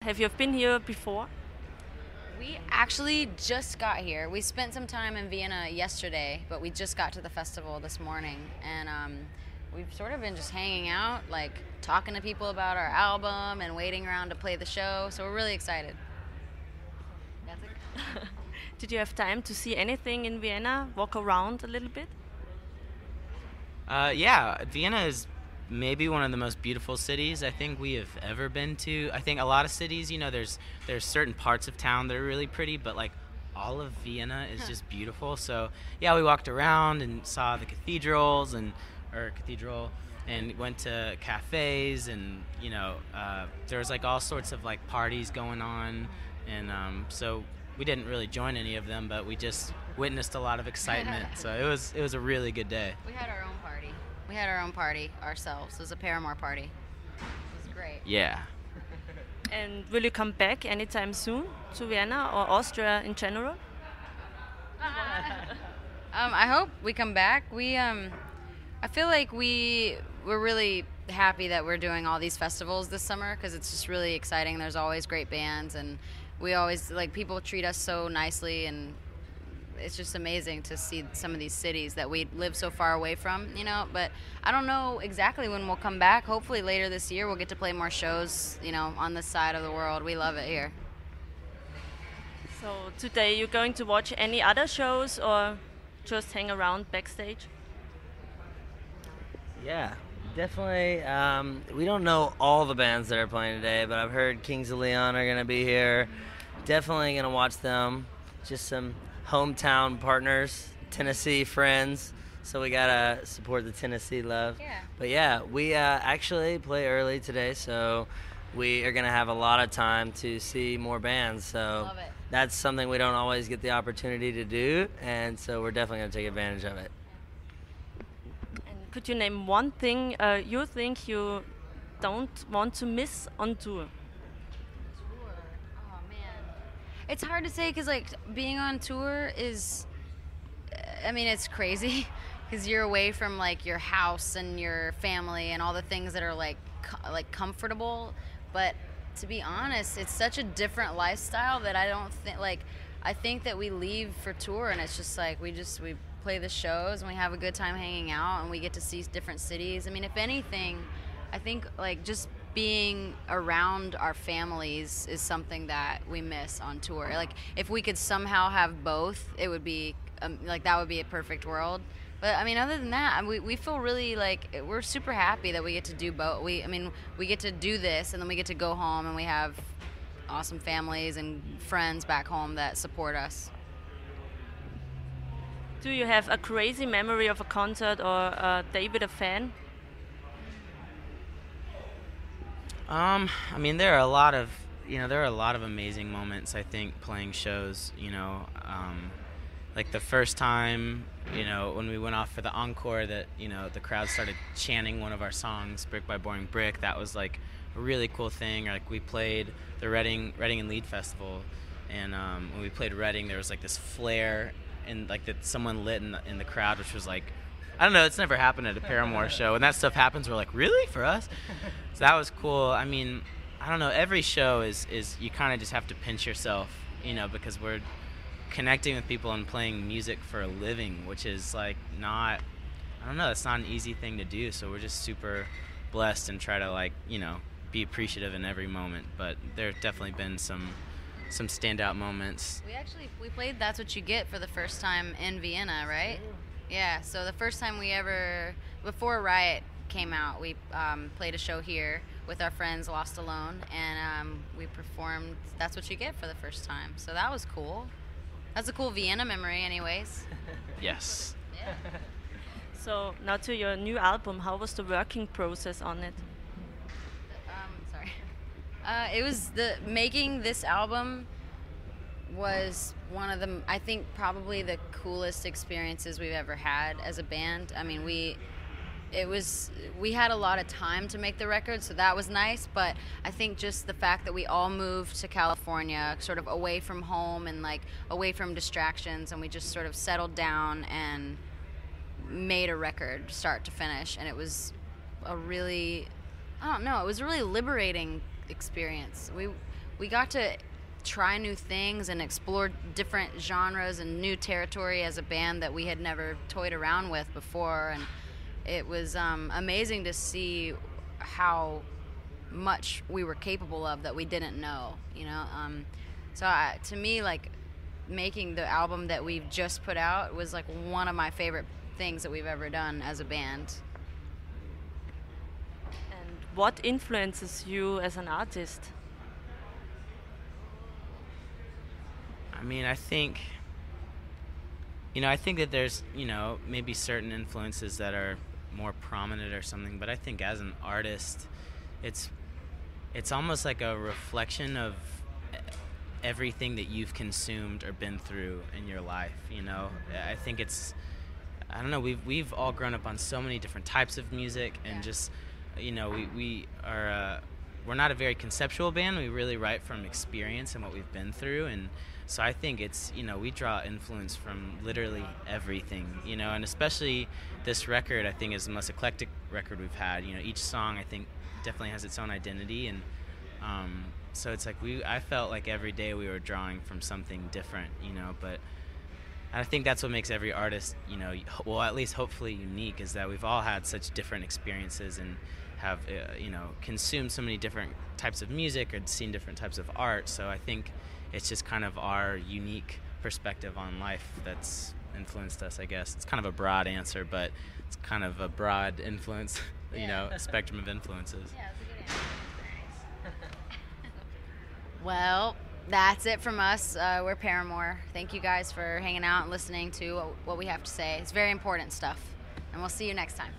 Have you been here before? We actually just got here. We spent some time in Vienna yesterday, but we just got to the festival this morning. And we've sort of been just hanging out, like talking to people about our album and waiting around to play the show. So we're really excited. That's it. Did you have time to see anything in Vienna? Walk around a little bit? Yeah, Vienna is maybe one of the most beautiful cities I think we have ever been to. I think a lot of cities, there's certain parts of town that are really pretty, but like all of Vienna is just beautiful. So yeah, we walked around and saw the cathedrals or cathedral, and went to cafes, and there was like all sorts of like parties going on, and so we didn't really join any of them, but we just witnessed a lot of excitement. So it was a really good day. We had our own party. We had our own party ourselves. It was a Paramore party. It was great. Yeah. And will you come back anytime soon to Vienna or Austria in general? I hope we come back. I feel like we're really happy that we're doing all these festivals this summer because it's just really exciting. There's always great bands, and we always people treat us so nicely, and it's just amazing to see some of these cities that we live so far away from, but I don't know exactly when we'll come back. Hopefully later this year we'll get to play more shows, on this side of the world. We love it here. So today you're going to watch any other shows or just hang around backstage? Yeah, definitely. We don't know all the bands that are playing today, but I've heard Kings of Leon are going to be here. Definitely going to watch them. Just some hometown partners, Tennessee friends, so we gotta support the Tennessee love. Yeah. But yeah, we actually play early today, so we are gonna have a lot of time to see more bands. So Love it. that's something we don't always get the opportunity to do, and so we're definitely gonna take advantage of it. And could you name one thing you think you don't want to miss on tour? It's hard to say because being on tour is, it's crazy because you're away from your house and your family and all the things that are comfortable. But to be honest, it's such a different lifestyle that I don't think I think that we leave for tour and it's just we play the shows and we have a good time hanging out and we get to see different cities. If anything, I think just being around our families is something that we miss on tour. If we could somehow have both, it would be that would be a perfect world. But other than that, we feel really we're super happy that we get to do both. We get to do this and then we get to go home and we have awesome families and friends back home that support us. Do you have a crazy memory of a concert or a day with a fan? There are a lot of amazing moments, I think, playing shows, like the first time, when we went off for the encore that, the crowd started chanting one of our songs, Brick by Boring Brick. That was a really cool thing. Or we played the Reading and Lead Festival, and when we played Reading, there was this flare and that someone lit in the crowd, which was I don't know, it's never happened at a Paramore show. When that stuff happens, we're really, for us? So that was cool. I don't know, every show is you kind of just have to pinch yourself, because we're connecting with people and playing music for a living, which is not, I don't know, it's not an easy thing to do. So we're just super blessed and try to be appreciative in every moment. But there have definitely been some standout moments. We played That's What You Get for the first time in Vienna, right? Yeah, so the first time before Riot came out, we played a show here with our friends Lost Alone, and we performed That's What You Get for the first time. So that was cool. That's a cool Vienna memory anyways. Yes. Yeah. So now to your new album, how was the working process on it? Sorry. It was making this album was one of the, I think, probably the coolest experiences we've ever had as a band. We had a lot of time to make the record, so that was nice, but I think just the fact that we all moved to California, sort of away from home and away from distractions, and we just sort of settled down and made a record start to finish, and it was a really, it was a really liberating experience. we got to try new things and explore different genres and new territory as a band that we had never toyed around with before. And it was amazing to see how much we were capable of that we didn't know, you know. To me, like, making the album that we've just put out was like one of my favorite things that we've ever done as a band. And what influences you as an artist? I mean, I think that there's, maybe certain influences that are more prominent or something, but I think as an artist, it's almost like a reflection of everything that you've consumed or been through in your life, you know? I think I don't know, we've all grown up on so many different types of music, and just, we're not a very conceptual band. We really write from experience and what we've been through, and so I think it's, we draw influence from literally everything, and especially this record, I think, is the most eclectic record we've had. Each song, I think, definitely has its own identity, and so it's like I felt like every day we were drawing from something different, but I think that's what makes every artist, well, at least hopefully unique, is that we've all had such different experiences and have, consumed so many different types of music or seen different types of art. So I think it's just kind of our unique perspective on life that's influenced us, I guess. It's kind of a broad answer, but it's kind of a broad influence, a spectrum of influences. Yeah, that's a good answer. Thanks. Well, that's it from us. We're Paramore. Thank you guys for hanging out and listening to what we have to say. It's very important stuff. And we'll see you next time.